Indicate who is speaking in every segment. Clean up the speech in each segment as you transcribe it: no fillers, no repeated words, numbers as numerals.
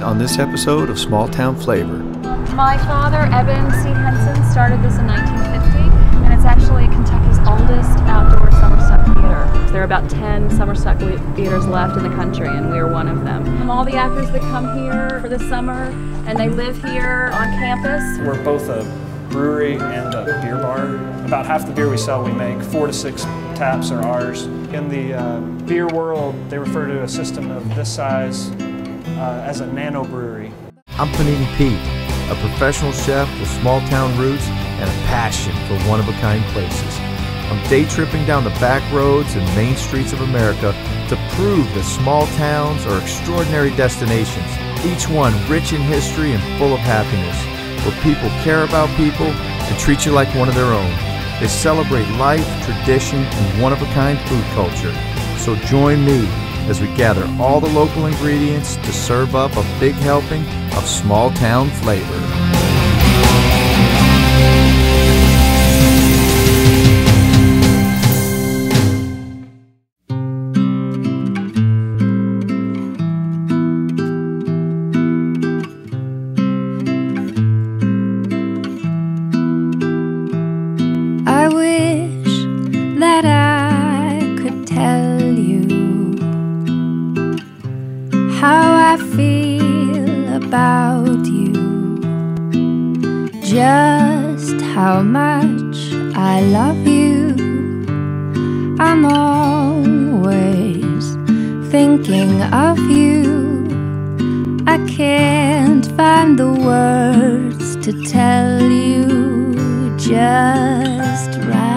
Speaker 1: on this episode of Small Town Flavor.
Speaker 2: My father, Eben C. Henson, started this in 1950, and it's actually Kentucky's oldest outdoor summerstock theater. There are about 10 summerstock theaters left in the country, and we are one of them. All the actors that come here for the summer, and they live here on campus.
Speaker 3: We're both a brewery and a beer bar. About half the beer we sell, we make 4 to 6 taps are ours. In the beer world, they refer to a system of this size as a nano-brewery.
Speaker 1: I'm Pioneer Pete, a professional chef with small town roots and a passion for one-of-a-kind places. I'm day tripping down the back roads and main streets of America to prove that small towns are extraordinary destinations, each one rich in history and full of happiness, where people care about people and treat you like one of their own. They celebrate life, tradition, and one-of-a-kind food culture. So join me as we gather all the local ingredients to serve up a big helping of small town flavor.
Speaker 4: I wish that I could tell you how I feel about you, just how much I love you. I'm always thinking of you. I can't find the words to tell you just right.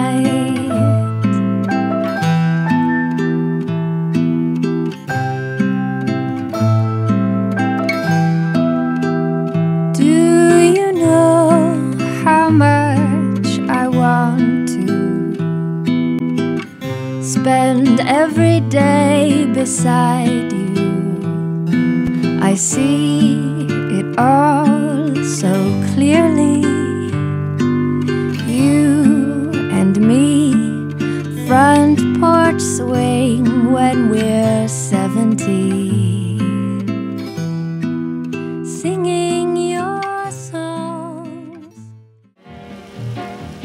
Speaker 4: Do you know how much I want to spend every day beside you? I see it all so clearly. You and me, front porch swing when we're 70, singing your songs.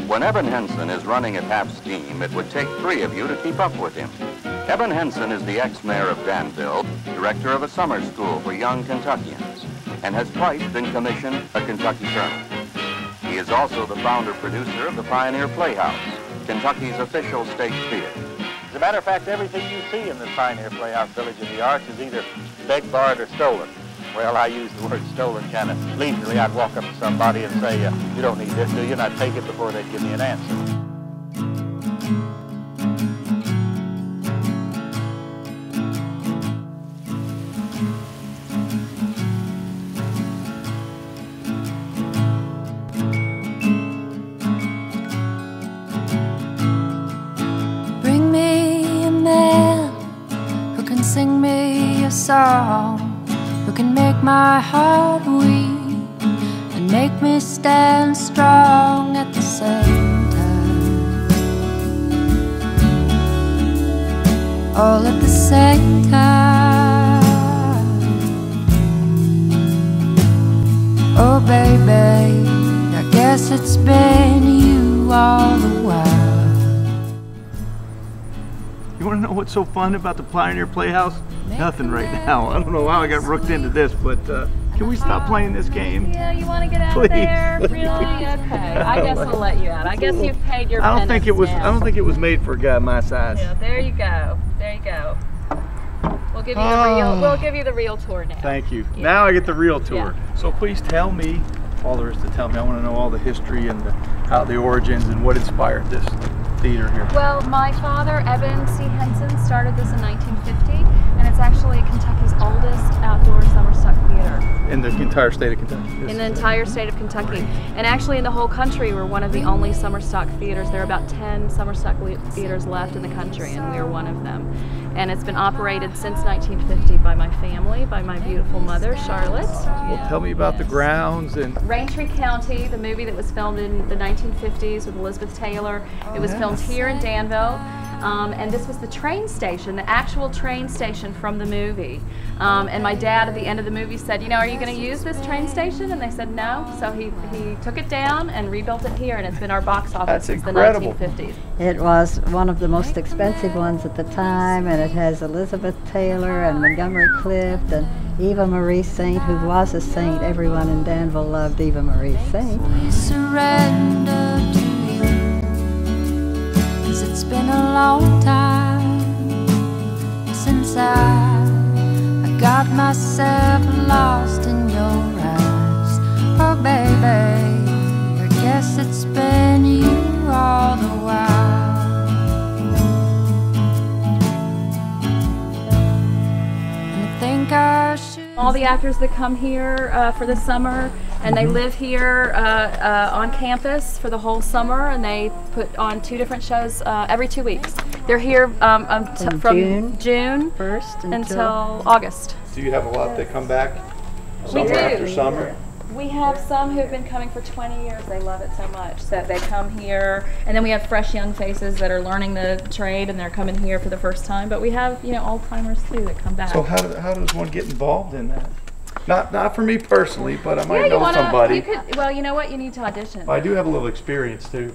Speaker 5: When Eben Henson is running at half steam, it would take 3 of you to keep up with him. Eben Henson is the ex-mayor of Danville, director of a summer school for young Kentuckians, and has twice been commissioned a Kentucky Colonel. He is also the founder-producer of the Pioneer Playhouse, Kentucky's official state theater.
Speaker 6: As a matter of fact, everything you see in this Pioneer Playhouse Village of the Arts is either begged, borrowed, or stolen. Well, I use the word stolen kind of leisurely. I'd walk up to somebody and say, you don't need this, do you? And I'd take it before they'd give me an answer.
Speaker 4: Bring me a man who can sing me a song, who can make my heart weak and make me stand strong at the same time. All at the same time. Oh baby, I guess it's been you all the while.
Speaker 7: You want to know what's so fun about the Pioneer Playhouse? Nothing right now. I don't know how I got rooked into this, but can we stop playing this game?
Speaker 2: Yeah, you want to get out
Speaker 7: Please.
Speaker 2: there? Really? Okay. I guess we'll let you out. I guess you've paid your
Speaker 7: I don't think it was.
Speaker 2: penance
Speaker 7: I
Speaker 2: now.
Speaker 7: don't think it was made for a guy my size.
Speaker 2: Yeah, there you go. There you go. We'll give you the real. We'll give you the real tour now.
Speaker 7: Thank you.
Speaker 2: Yeah.
Speaker 7: Now I get the real tour.
Speaker 2: Yeah.
Speaker 7: So please tell me all there is to tell me. I want to know all the history and how the origins and what inspired this theater here.
Speaker 2: Well, my father, Eben C. Henson, started this in 1950, and it's actually Kentucky's oldest outdoor summerstock theater.
Speaker 7: In the entire state of Kentucky.
Speaker 2: In the entire state of Kentucky. And actually in the whole country, we're one of the only summerstock theaters. There are about 10 summerstock theaters left in the country, and we are one of them. And it's been operated since 1950 by my family, by my beautiful mother, Charlotte.
Speaker 7: Well, tell me about the grounds and...
Speaker 2: Raintree County, the movie that was filmed in the 1950s with Elizabeth Taylor. It was filmed here in Danville. and this was the train station, the actual train station from the movie. And my dad at the end of the movie said, you know, are you going to use this train station? And they said no, so he took it down and rebuilt it here, and it's been our box office since the 1950s.
Speaker 8: It was one of the most expensive ones at the time, and it has Elizabeth Taylor and Montgomery Clift and Eva Marie Saint, who was a saint. Everyone in Danville loved Eva Marie Saint.
Speaker 4: We surrender to you, 'cause it's been a long time since I got myself lost in your eyes. Oh baby, I guess it's been you all the while. And I think I should.
Speaker 2: All the actors that come here for the summer, and they live here on campus for the whole summer, and they put on 2 different shows every 2 weeks. They're here from June
Speaker 8: 1st
Speaker 2: until August.
Speaker 7: Do you have a lot that come back
Speaker 2: We do.
Speaker 7: after summer?
Speaker 2: We have some who've been coming for 20 years. They love it so much that they come here, and then we have fresh young faces that are learning the trade, and they're coming here for the first time. But we have, you know, old timers too that come back.
Speaker 7: So how does one get involved in that? Not for me personally, but I might know somebody.
Speaker 2: You could, well, you know what? You need to audition.
Speaker 7: I do have a little experience too.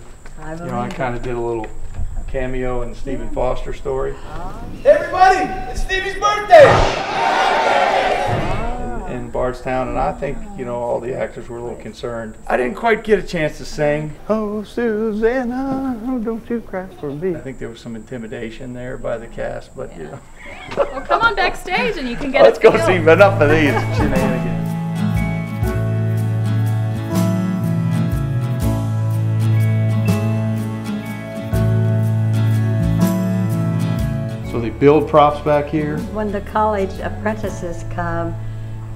Speaker 7: You know, I kind of did a little cameo in the Stephen Foster story.
Speaker 9: Everybody, it's Stevie's birthday!
Speaker 7: In Bardstown, and I think, you know, all the actors were a little concerned. I didn't quite get a chance to sing. Oh, Susanna, don't you cry for me. I think there was some intimidation there by the cast, but you know.
Speaker 2: Well, come on backstage and you can get
Speaker 7: Let's
Speaker 2: a
Speaker 7: go
Speaker 2: feel.
Speaker 7: see enough of these shenanigans. So they build props back here.
Speaker 8: When the college apprentices come,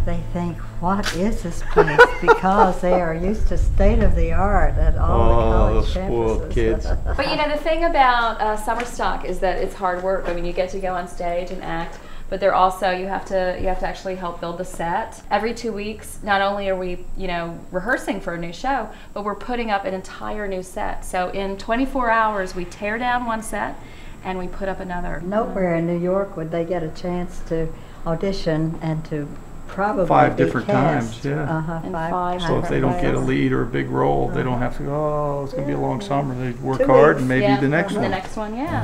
Speaker 8: they think, what is this place? Because they are used to state-of-the-art at all the college
Speaker 7: those spoiled
Speaker 8: campuses.
Speaker 7: kids.
Speaker 2: But you know, the thing about Summerstock is that it's hard work. I mean, you get to go on stage and act, but they're also, you have to actually help build the set. Every 2 weeks, not only are we, you know, rehearsing for a new show, but we're putting up an entire new set. So in 24 hours, we tear down one set and we put up another.
Speaker 8: Nowhere in New York would they get a chance to audition and to probably
Speaker 7: 5
Speaker 8: be
Speaker 7: different
Speaker 8: cast.
Speaker 7: times, yeah.
Speaker 2: And
Speaker 8: 5
Speaker 2: 5
Speaker 7: So if they don't get a
Speaker 8: times.
Speaker 7: lead or a big role, they don't have to go, oh, it's going to be a long summer. They work
Speaker 8: 2
Speaker 7: hard
Speaker 8: weeks.
Speaker 7: and maybe
Speaker 2: Yeah,
Speaker 7: the next
Speaker 2: the
Speaker 7: one.
Speaker 2: next one, yeah.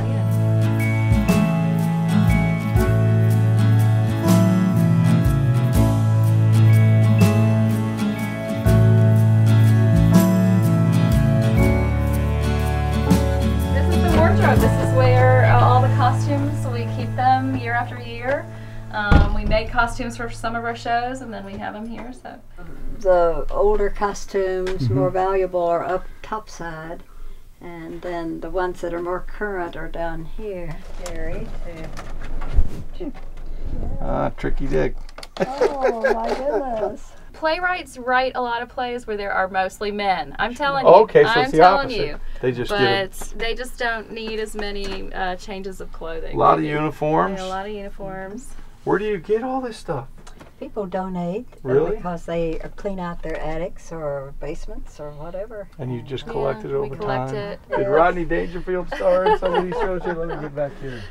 Speaker 2: This is the wardrobe. This is where all the costumes, we keep them year after year. We make costumes for some of our shows, and then we have them here. So
Speaker 8: The older costumes, more valuable, are up top side, and then the ones that are more current are down here. Gary,
Speaker 7: Tricky Dick.
Speaker 8: oh my goodness.
Speaker 2: playwrights write a lot of plays where there are mostly men. I'm telling you.
Speaker 7: Okay, so
Speaker 2: I'm
Speaker 7: it's the
Speaker 2: telling
Speaker 7: opposite.
Speaker 2: you.
Speaker 7: They just
Speaker 2: But
Speaker 7: get
Speaker 2: they just don't need as many changes of clothing.
Speaker 7: a lot of
Speaker 2: They do.
Speaker 7: uniforms.
Speaker 2: Yeah, a lot of uniforms.
Speaker 7: Where do you get all this stuff?
Speaker 8: People donate
Speaker 7: Really?
Speaker 8: because they clean out their attics or basements or whatever.
Speaker 7: And you just collect it over
Speaker 2: we collect
Speaker 7: time?
Speaker 2: it.
Speaker 7: Did Rodney Dangerfield star in some of these shows here? Let me get back here.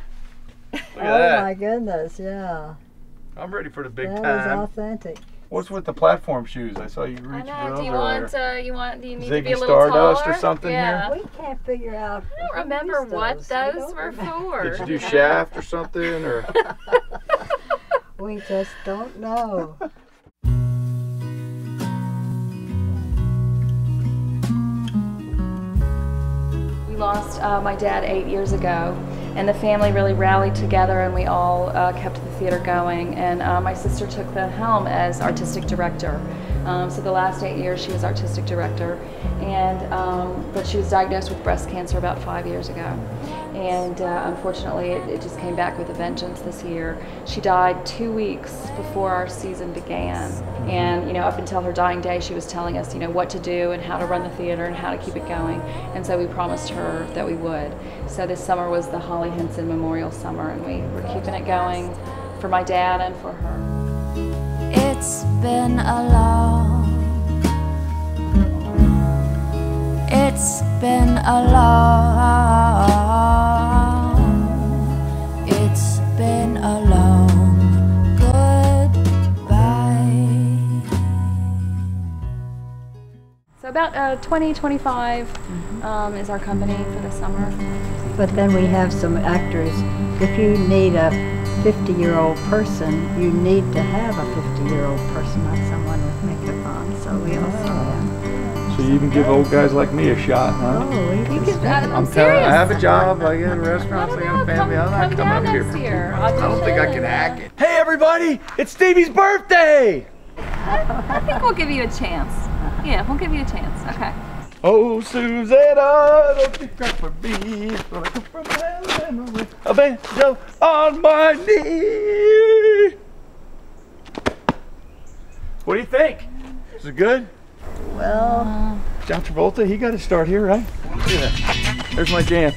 Speaker 7: Look at
Speaker 8: Oh
Speaker 7: that.
Speaker 8: my goodness, yeah.
Speaker 7: I'm ready for the big
Speaker 8: That is
Speaker 7: time.
Speaker 8: authentic.
Speaker 7: What's with the platform shoes? I saw you
Speaker 2: I
Speaker 7: reach
Speaker 2: know.
Speaker 7: for those
Speaker 2: Do you
Speaker 7: earlier.
Speaker 2: want? Do you need to
Speaker 7: Ziggy
Speaker 2: be a little
Speaker 7: Stardust
Speaker 2: taller?
Speaker 7: or something
Speaker 2: yeah.
Speaker 7: here?
Speaker 8: We can't figure out.
Speaker 2: I don't remember what those were for.
Speaker 7: Did you do Shaft or something? Or
Speaker 8: We just don't know.
Speaker 2: We lost my dad 8 years ago, and the family really rallied together, and we all kept the theater going. And my sister took the helm as artistic director. So the last 8 years she was artistic director, and but she was diagnosed with breast cancer about 5 years ago. And unfortunately it just came back with a vengeance this year. She died 2 weeks before our season began. And you know, up until her dying day she was telling us, you know, what to do and how to run the theater and how to keep it going. And so we promised her that we would. So this summer was the Holly Henson Memorial Summer, and we were keeping it going for my dad and for her.
Speaker 4: It's been a long, it's been a long
Speaker 2: about 20, 25 is our company for the summer.
Speaker 8: But then we have some actors. If you need a 50-year-old person, you need to have a 50-year-old person, not someone with makeup on. So we also have.
Speaker 7: So you even give old guys like me a shot, huh?
Speaker 8: Oh, we can.
Speaker 7: I'm telling you, I have a job, I get a restaurant, I got a family, I'm not coming up here for
Speaker 2: year.
Speaker 7: I don't think I can hack it.
Speaker 9: Hey everybody, it's Stevie's birthday!
Speaker 2: I think we'll give you a chance. Yeah, we'll give you a chance. Okay.
Speaker 7: Oh, Susanna, don't you cry for me, when I come from Alabama with a banjo on my knee. What do you think? Is it good?
Speaker 8: Well,
Speaker 7: John Travolta, he got to start here, right? Look at that. There's my jam.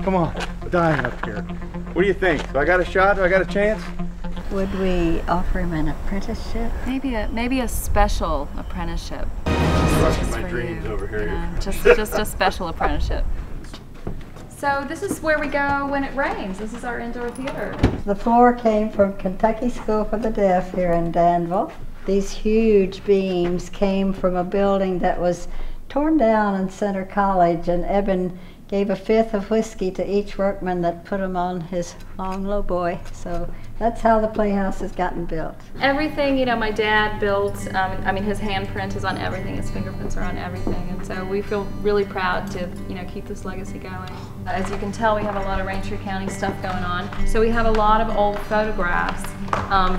Speaker 7: Come on, we're dying up here. What do you think? Do I got a shot? Do I got a chance?
Speaker 8: would we offer him an apprenticeship?
Speaker 2: Maybe a special apprenticeship.
Speaker 7: Crushing my dreams over here.
Speaker 2: Yeah, just a special apprenticeship. So this is where we go when it rains. This is our indoor theater.
Speaker 8: The floor came from Kentucky School for the Deaf here in Danville. These huge beams came from a building that was torn down in Center College, and Eben gave a fifth of whiskey to each workman that put him on his long lowboy. So that's how the Playhouse has gotten built.
Speaker 2: Everything, my dad built, his handprint is on everything, his fingerprints are on everything, and so we feel really proud to, keep this legacy going. As you can tell, we have a lot of Raintree County stuff going on. So we have a lot of old photographs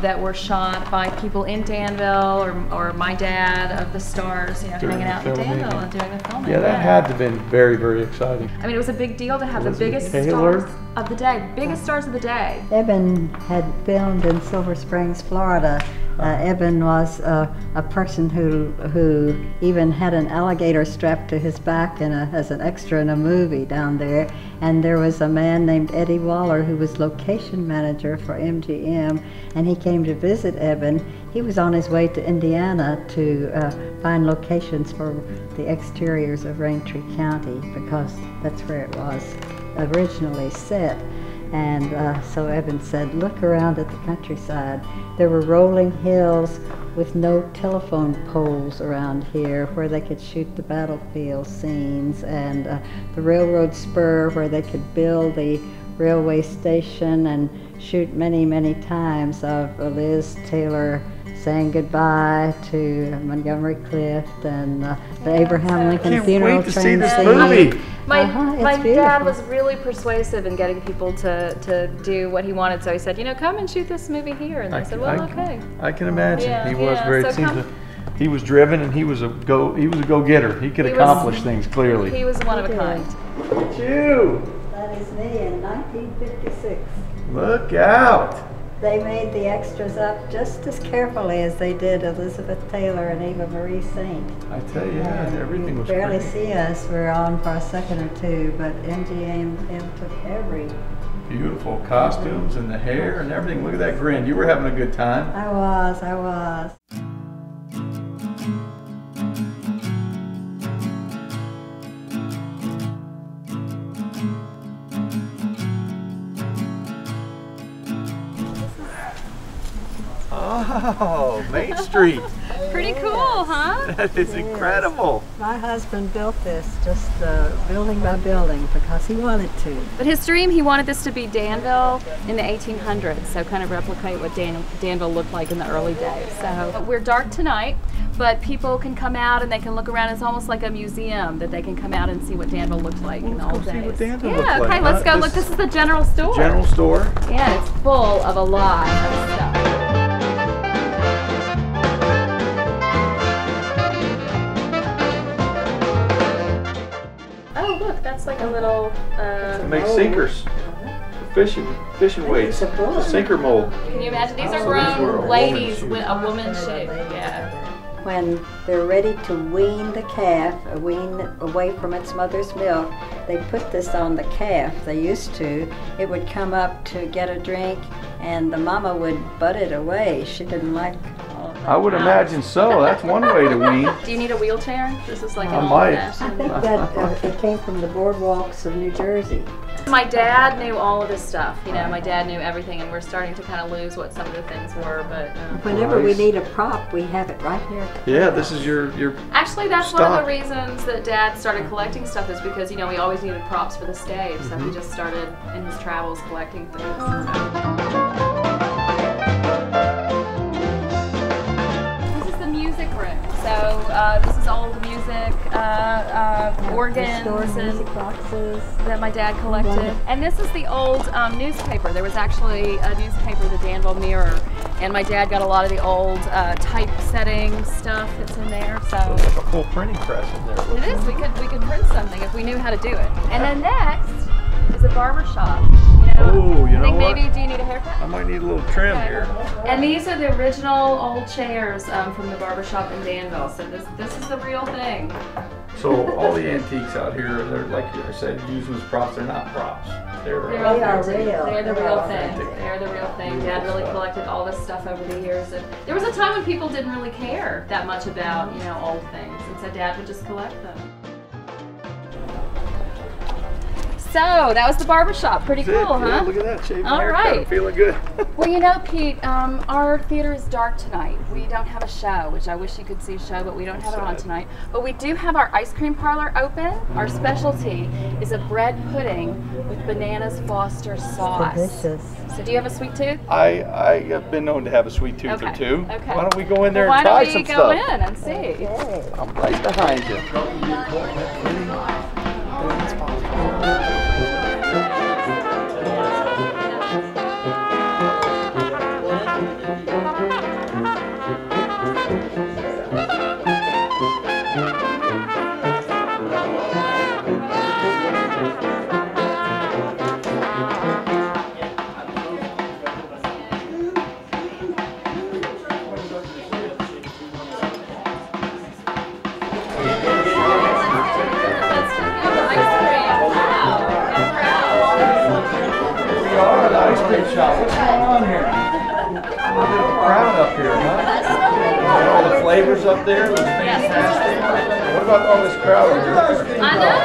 Speaker 2: that were shot by people in Danville or my dad of the stars, hanging out in Danville and doing the filming.
Speaker 7: Yeah, that had to have been very, very exciting.
Speaker 2: It was a big deal to have the biggest stars of the day, biggest of the day.
Speaker 8: Eben had filmed in Silver Springs, Florida. Eben was a person who even had an alligator strapped to his back as an extra in a movie down there. And there was a man named Eddie Waller who was location manager for MGM, and he came to visit Eben. He was on his way to Indiana to find locations for the exteriors of Raintree County, because that's where it was originally set. And so Eben said, look around at the countryside. There were rolling hills with no telephone poles around here where they could shoot the battlefield scenes, and the railroad spur where they could build the railway station and shoot many, many times of Liz Taylor saying goodbye to Montgomery Clift and the Abraham Lincoln funeral train scene.
Speaker 2: My dad was really persuasive in getting people to do what he wanted, so he said, come and shoot this movie here, and they said, well, okay.
Speaker 7: I can imagine. He was very. He was driven, and he was a go-getter. He could accomplish things clearly.
Speaker 2: He was one of a kind.
Speaker 7: Look at you.
Speaker 8: That is me in 1956.
Speaker 7: Look out.
Speaker 8: They made the extras up just as carefully as they did Elizabeth Taylor and Eva Marie Saint.
Speaker 7: I tell you, everything was
Speaker 8: barely
Speaker 7: great.
Speaker 8: See us. We're on for a second or two, but MGM took every...
Speaker 7: Beautiful costumes and the hair and everything. Look at that grin. You were having a good time.
Speaker 8: I was.
Speaker 7: Oh, Main Street.
Speaker 2: Pretty cool, huh?
Speaker 7: That is incredible.
Speaker 8: My husband built this just building by building because he wanted to.
Speaker 2: But his dream, he wanted this to be Danville in the 1800s, so kind of replicate what Danville looked like in the early days. So we're dark tonight, but people can come out and they can look around. It's almost like a museum that they can come out and see what Danville looked like in the old days.
Speaker 7: See what Danville
Speaker 2: yeah,
Speaker 7: looked
Speaker 2: okay,
Speaker 7: like,
Speaker 2: let's go. Look, this is the general store.
Speaker 7: General store.
Speaker 2: Yeah, it's full of a lot of stuff. Oh, look, that's like a little...
Speaker 7: It makes sinkers. Fishing weights. It's a sinker mold.
Speaker 2: Can you imagine? These are grown ladies with a woman's shape. Yeah.
Speaker 8: When they're ready to wean the calf, wean it away from its mother's milk, they put this on the calf. They used to. It would come up to get a drink, and the mama would butt it away. She didn't like all of that.
Speaker 7: I would imagine so. That's one way to wean.
Speaker 2: Do you need a wheelchair? This is like an
Speaker 8: I think that it came from the boardwalks of New Jersey.
Speaker 2: My dad knew all of this stuff. You know, my dad knew everything, and we're starting to kind of lose what some of the things were. But
Speaker 8: whenever we need a prop, we have it right here.
Speaker 7: Yeah, this is your
Speaker 2: actually, that's
Speaker 7: stock.
Speaker 2: one of the reasons that Dad started collecting stuff is because, you know, we always needed props for the stage, so he just started in his travels collecting things. This is the music room. So this is all the music, organs and
Speaker 8: music boxes
Speaker 2: that my dad collected. And this is the old newspaper. There was actually a newspaper, the Danville Mirror, and my dad got a lot of the old typesetting stuff that's in there. So
Speaker 7: it's like a full printing press in there.
Speaker 2: It is. We could print something if we knew how to do it. And then next is a barber shop.
Speaker 7: Oh, you know what?
Speaker 2: Maybe, do you need a haircut?
Speaker 7: I might need a little trim here.
Speaker 2: And these are the original old chairs from the barber shop in Danville. So this is the real thing.
Speaker 7: So all the antiques out here, they're like I said, used as props. They're not props. They're
Speaker 2: real. They're the real thing. They're the real thing. Dad really collected all this stuff over the years. And there was a time when people didn't really care that much about, you know, old things, and so Dad would just collect them. So that was the barbershop. Pretty cool, huh?
Speaker 7: Yeah, look at that. Shaving
Speaker 2: All
Speaker 7: haircut.
Speaker 2: right.
Speaker 7: I'm feeling good.
Speaker 2: Well, you know, Pete, our theater is dark tonight. We don't have a show, which I wish you could see a show, but we don't have it on tonight. But we do have our ice cream parlor open. Our specialty is a bread pudding with bananas Foster sauce.
Speaker 8: Delicious.
Speaker 2: So do you have a sweet tooth?
Speaker 7: I have been known to have a sweet tooth or two.
Speaker 2: Okay.
Speaker 7: Why don't we go in there
Speaker 2: Well,
Speaker 7: and try some
Speaker 2: why don't we
Speaker 7: stuff?
Speaker 2: go in and see?
Speaker 8: Okay.
Speaker 7: I'm right behind you. Shop. What's going on here? A little crowd up here, huh? All the flavors up there looks fantastic. What about all this crowd over here?
Speaker 2: I know.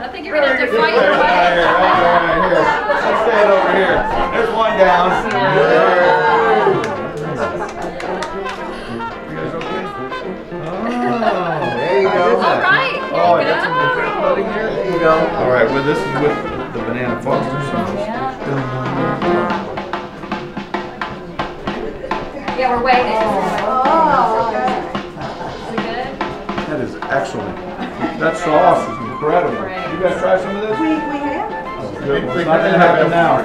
Speaker 2: I think you're gonna have to fight your way.
Speaker 7: Right here. Let's stand over here. There's one down. You guys okay? Oh, there you go.
Speaker 2: All right.
Speaker 7: Oh, I got some bread pudding here. There you go. All right. Well, this is with the banana Foster sauce.
Speaker 2: Yeah, we're waiting.
Speaker 8: Oh.
Speaker 2: Is it good?
Speaker 7: That is excellent. That sauce is incredible.
Speaker 2: Great.
Speaker 7: You guys try some of this?
Speaker 8: We have.
Speaker 7: Oh, good. Well, it's not going to happen now.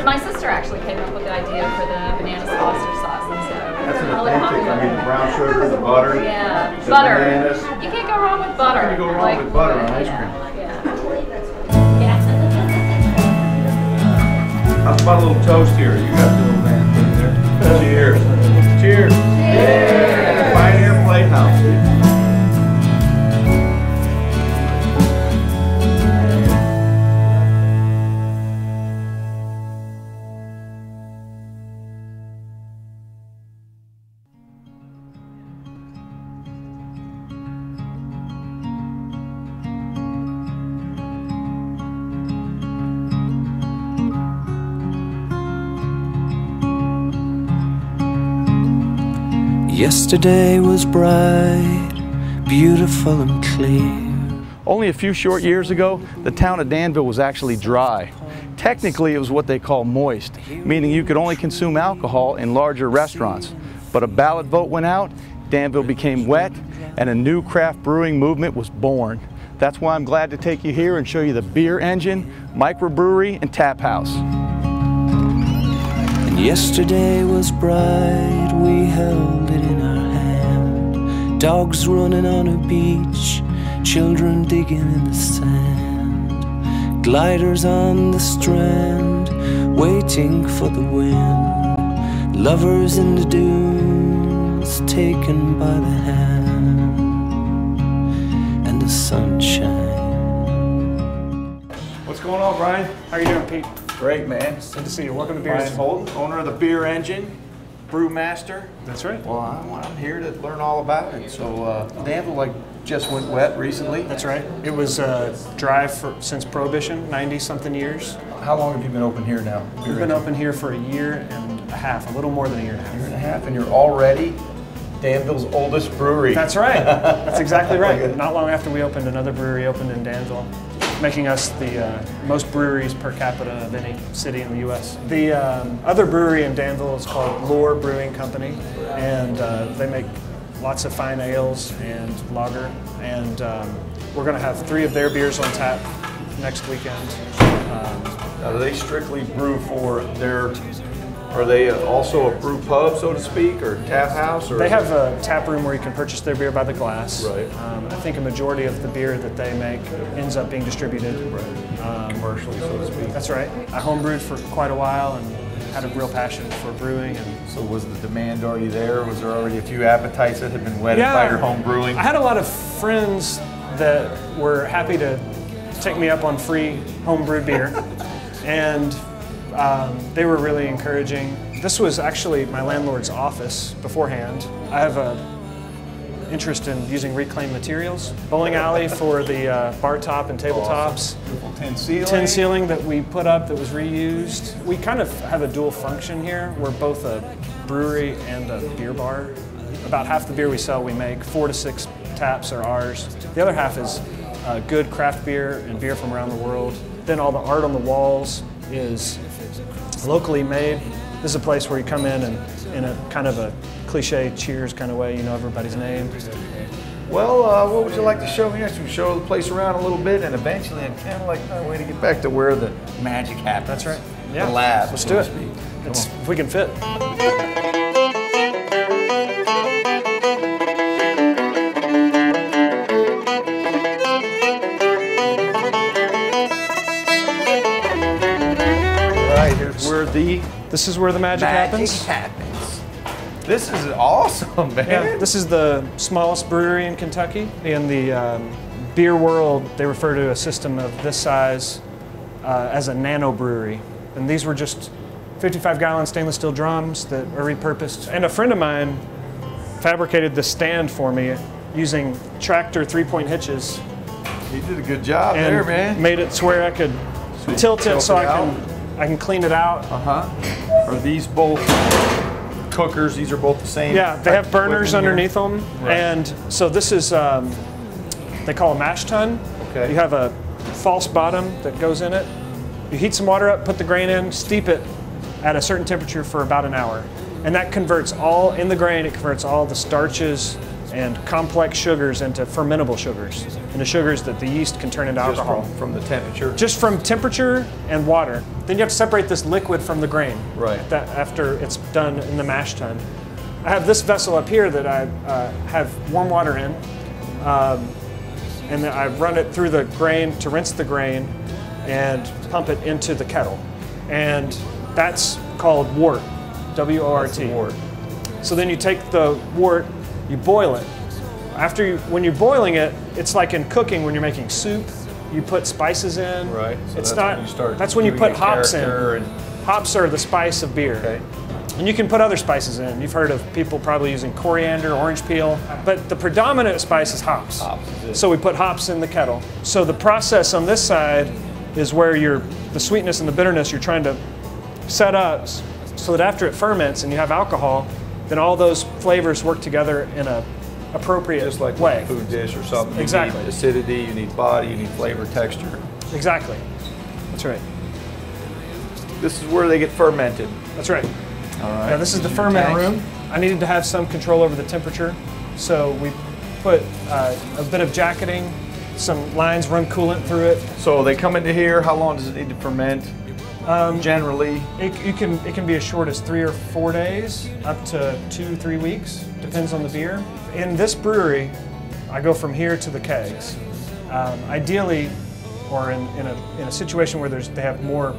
Speaker 2: My sister actually came up with the idea for the banana Foster sauce. And so
Speaker 7: That's an authentic. I mean, the brown sugar, the butter,
Speaker 2: yeah,
Speaker 7: the
Speaker 2: butter.
Speaker 7: bananas.
Speaker 2: You can't go wrong with butter.
Speaker 7: How can you go wrong with butter on ice cream?
Speaker 2: Yeah.
Speaker 7: How's about a little toast here? You got the little man in there. Cheers. Cheers. Yeah. Pioneer Playhouse.
Speaker 10: Yesterday was bright, beautiful and clear.
Speaker 7: Only a few short years ago, the town of Danville was actually dry. Technically, it was what they call moist, meaning you could only consume alcohol in larger restaurants. But a ballot vote went out, Danville became wet, and a new craft brewing movement was born. That's why I'm glad to take you here and show you the beer engine, microbrewery, and tap house.
Speaker 10: And yesterday was bright, we held it in our hand. Dogs running on a beach, children digging in the sand. Gliders on the strand, waiting for the wind. Lovers in the dunes, taken by the hand. And the sunshine.
Speaker 7: What's going on, Brian?
Speaker 3: How are you doing, Pete?
Speaker 7: Great, man.
Speaker 3: Good to see you. Welcome to Beer
Speaker 7: Brian
Speaker 3: Engine.
Speaker 7: Holton, owner of the Beer Engine, brewmaster.
Speaker 3: That's right.
Speaker 7: Well, I'm here to learn all about it. So, Danville, like just went wet recently.
Speaker 3: That's right. It was dry since Prohibition, 90-something years.
Speaker 7: How long have you been open here now?
Speaker 3: We've been open here for a year and a half, a little more than a year and a half.
Speaker 7: Year and a half, and you're already Danville's oldest brewery.
Speaker 3: That's right. That's exactly right. Not long after we opened, another brewery opened in Danville, making us the most breweries per capita of any city in the U.S. The other brewery in Danville is called Lore Brewing Company, and they make lots of fine ales and lager, and we're going to have 3 of their beers on tap next weekend.
Speaker 7: Now, do they strictly brew for their, are they also a brew pub, so to speak, or tap house? Or
Speaker 3: they have a tap room where you can purchase their beer by the glass.
Speaker 7: Right.
Speaker 3: I think a majority of the beer that they make ends up being distributed.
Speaker 7: Right. Commercially, so to speak.
Speaker 3: That's right. I homebrewed for quite a while and had a real passion for brewing. And
Speaker 7: so was the demand already there? Was there already a few appetites that had been whetted by your home brewing?
Speaker 3: I had a lot of friends that were happy to take me up on free homebrewed beer. And they were really encouraging. This was actually my landlord's office beforehand. I have an interest in using reclaimed materials. Bowling alley for the bar top and tabletops.
Speaker 7: Beautiful tin ceiling.
Speaker 3: Tin ceiling that we put up that was reused. We kind of have a dual function here. We're both a brewery and a beer bar. About half the beer we sell, we make. 4 to 6 taps are ours. The other half is good craft beer and beer from around the world. Then all the art on the walls is locally made. This is a place where you come in and in a kind of a cliche Cheers kind of way, you know everybody's name.
Speaker 7: Well, what would you like to show me next? We show the place around a little bit, and eventually I'd kind of like my way to get back to where the magic happens.
Speaker 3: That's right. Yeah.
Speaker 7: The lab.
Speaker 3: Let's do it. If we can fit. This is where the magic happens.
Speaker 7: This is awesome, man.
Speaker 3: Yeah, this is the smallest brewery in Kentucky. In the beer world, they refer to a system of this size as a nano-brewery. And these were just 55-gallon stainless steel drums that are repurposed. And a friend of mine fabricated this stand for me using tractor 3-point hitches.
Speaker 7: You did a good job there, man.
Speaker 3: Made it to where I could tilt it so I can clean it out.
Speaker 7: Are these both cookers? These are both the same?
Speaker 3: Yeah, they have burners underneath them.
Speaker 7: Right.
Speaker 3: And so this is, they call a mash tun.
Speaker 7: Okay.
Speaker 3: You have a false bottom that goes in it. You heat some water up, put the grain in, steep it at a certain temperature for about an hour. And that converts all, in the grain, it converts all the starches and complex sugars into fermentable sugars, into sugars that the yeast can turn into alcohol.
Speaker 7: From the temperature?
Speaker 3: Just from temperature and water. Then you have to separate this liquid from the grain.
Speaker 7: Right.
Speaker 3: After it's done in the mash tun. I have this vessel up here that I have warm water in, and then I run it through the grain to rinse the grain and pump it into the kettle. And that's called wort, W-O-R-T.
Speaker 7: Wort.
Speaker 3: So then you take the wort, you boil it. When you're boiling it, it's like in cooking when you're making soup. You put spices in.
Speaker 7: Right. So
Speaker 3: that's when you put hops in. Hops are the spice of beer.
Speaker 7: Okay.
Speaker 3: And you can put other spices in. You've heard of people probably using coriander, orange peel, but the predominant spice is hops. So we put hops in the kettle. So the process on this side is where the sweetness and the bitterness you're trying to set up so that after it ferments and you have alcohol, then all those flavors work together in a appropriate
Speaker 7: Just like
Speaker 3: way.
Speaker 7: a food dish or something.
Speaker 3: Exactly.
Speaker 7: You need acidity, you need body, you need flavor, texture.
Speaker 3: Exactly. That's right.
Speaker 7: This is where they get fermented.
Speaker 3: That's right.
Speaker 7: All right.
Speaker 3: Now this is the ferment room. I needed to have some control over the temperature, so we put a bit of jacketing, some lines run coolant through it.
Speaker 7: So they come into here. How long does it need to ferment? Generally,
Speaker 3: it can be as short as 3 or 4 days, up to 2-3 weeks, depends on the beer. In this brewery, I go from here to the kegs. Ideally, or in a situation where they have more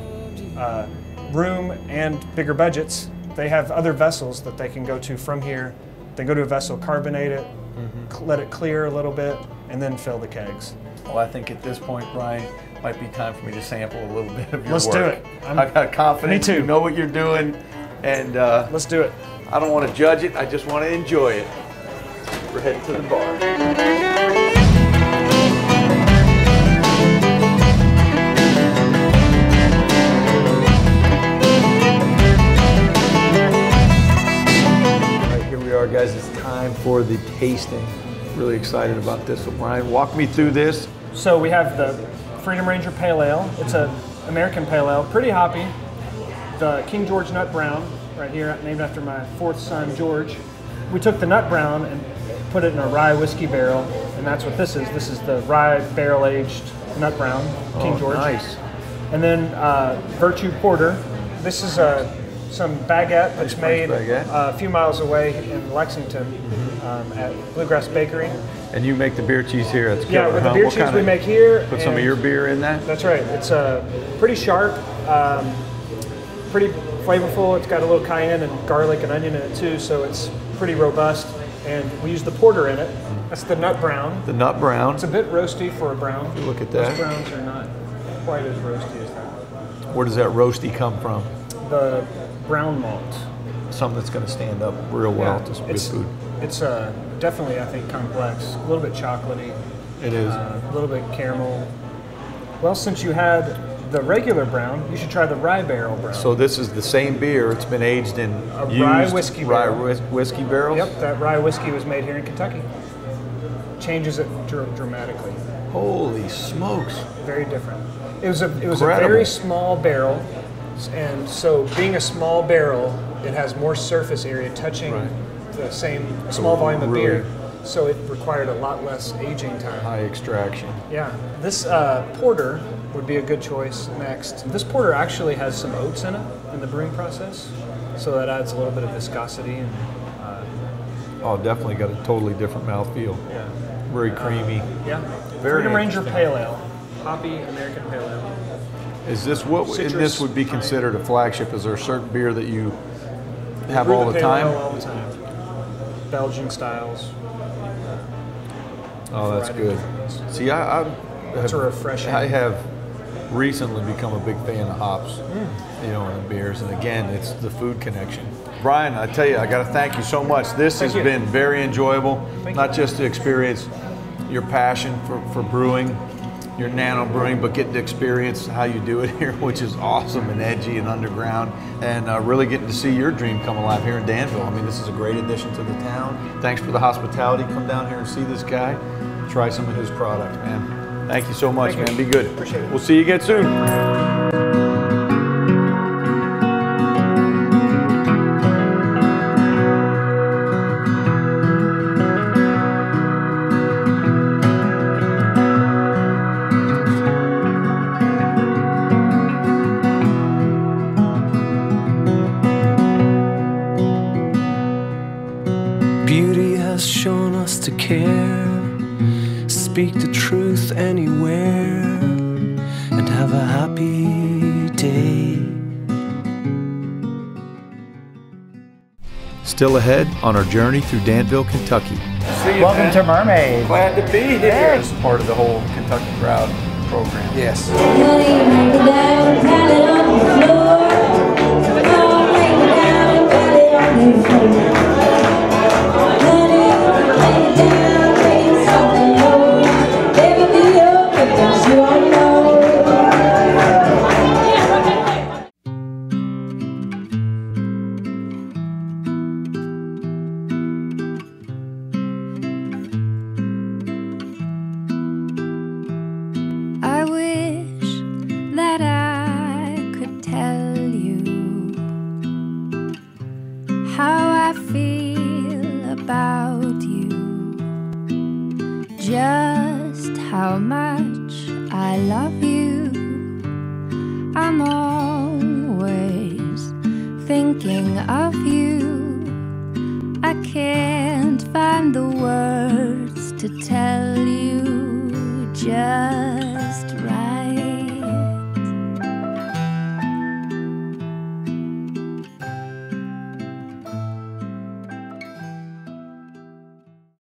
Speaker 3: room and bigger budgets, they have other vessels that they can go to from here. They go to a vessel, carbonate it, let it clear a little bit, and then fill the kegs.
Speaker 7: Well, I think at this point, Brian, might be time for me to sample a little bit of your
Speaker 3: Let's
Speaker 7: work.
Speaker 3: do it.
Speaker 7: I've got confidence.
Speaker 3: Me too.
Speaker 7: You know what you're doing, and
Speaker 3: let's do it.
Speaker 7: I don't want to judge it. I just want to enjoy it. We're heading to the bar.
Speaker 1: for the tasting. Really excited about this. So Brian, walk me through this.
Speaker 3: So we have the Freedom Ranger Pale Ale. It's an American Pale Ale, pretty hoppy. The King George Nut Brown, right here, named after my 4th son, George. We took the Nut Brown and put it in a rye whiskey barrel, and that's what this is. This is the rye barrel-aged Nut Brown, King George.
Speaker 1: Nice.
Speaker 3: And then Virtue Porter. This is some baguette that's made a few miles away in Lexington at Bluegrass Bakery.
Speaker 1: And you make the beer cheese here. That's
Speaker 3: yeah, with the beer cheese we make here.
Speaker 1: Put some of your beer in that?
Speaker 3: That's right. It's pretty sharp, pretty flavorful. It's got a little cayenne and garlic and onion in it too, so it's pretty robust. And we use the porter in it. That's the Nut Brown.
Speaker 1: The Nut Brown.
Speaker 3: It's a bit roasty for a brown.
Speaker 1: Look at that.
Speaker 3: Most browns are not quite as roasty as that.
Speaker 1: Where does that roasty come from?
Speaker 3: The brown malt.
Speaker 1: Something that's going to stand up real well to some good food.
Speaker 3: It's definitely, I think, complex. A little bit chocolatey.
Speaker 1: It is.
Speaker 3: A little bit caramel. Well, since you had the regular brown, you should try the rye barrel brown.
Speaker 1: So this is the same beer. It's been aged in
Speaker 3: rye whiskey barrel.
Speaker 1: Whiskey barrels?
Speaker 3: Yep, that rye whiskey was made here in Kentucky. Changes it dramatically.
Speaker 1: Holy smokes!
Speaker 3: Very different. It was a very small barrel, and so being a small barrel, it has more surface area touching the same small volume of beer. So it required a lot less aging time.
Speaker 1: High extraction.
Speaker 3: Yeah. This porter would be a good choice next. This porter actually has some oats in it in the brewing process, so that adds a little bit of viscosity. And,
Speaker 1: oh, definitely got a totally different mouthfeel.
Speaker 3: Yeah.
Speaker 1: Very creamy.
Speaker 3: Yeah.
Speaker 1: Very
Speaker 3: Freedom Ranger Pale Ale. Hoppy American Pale Ale.
Speaker 1: Is this what
Speaker 3: Citrus,
Speaker 1: and this would be considered a flagship? Is there a certain beer that you have
Speaker 3: brew
Speaker 1: all the time?
Speaker 3: All the time. Belgian styles.
Speaker 1: Oh, that's good. See,
Speaker 3: It's a refreshing.
Speaker 1: I have recently become a big fan of hops, you know, in the beers. And again, it's the food connection. Brian, I tell you, I got to thank you so much. This has been very enjoyable, not just to experience your passion for brewing, your nano brewing, but getting to experience how you do it here, which is awesome and edgy and underground, and really getting to see your dream come alive here in Danville. I mean, this is a great addition to the town. Thanks for the hospitality. Come down here and see this guy. Try some of his product, man. Thank you so much, man. Be good.
Speaker 3: Appreciate it.
Speaker 1: We'll see you again soon.
Speaker 10: Beauty has shown us to care, speak the truth anywhere, and have a happy day.
Speaker 1: Still ahead on our journey through Danville, Kentucky.
Speaker 7: Welcome to Mermaid.
Speaker 1: Glad to be here. It's part of the whole Kentucky Crowd program.
Speaker 7: Yes.
Speaker 4: I wish that I could tell you how I feel about you, just how much I love you. I'm always thinking of you. I can't find the words to tell you just right.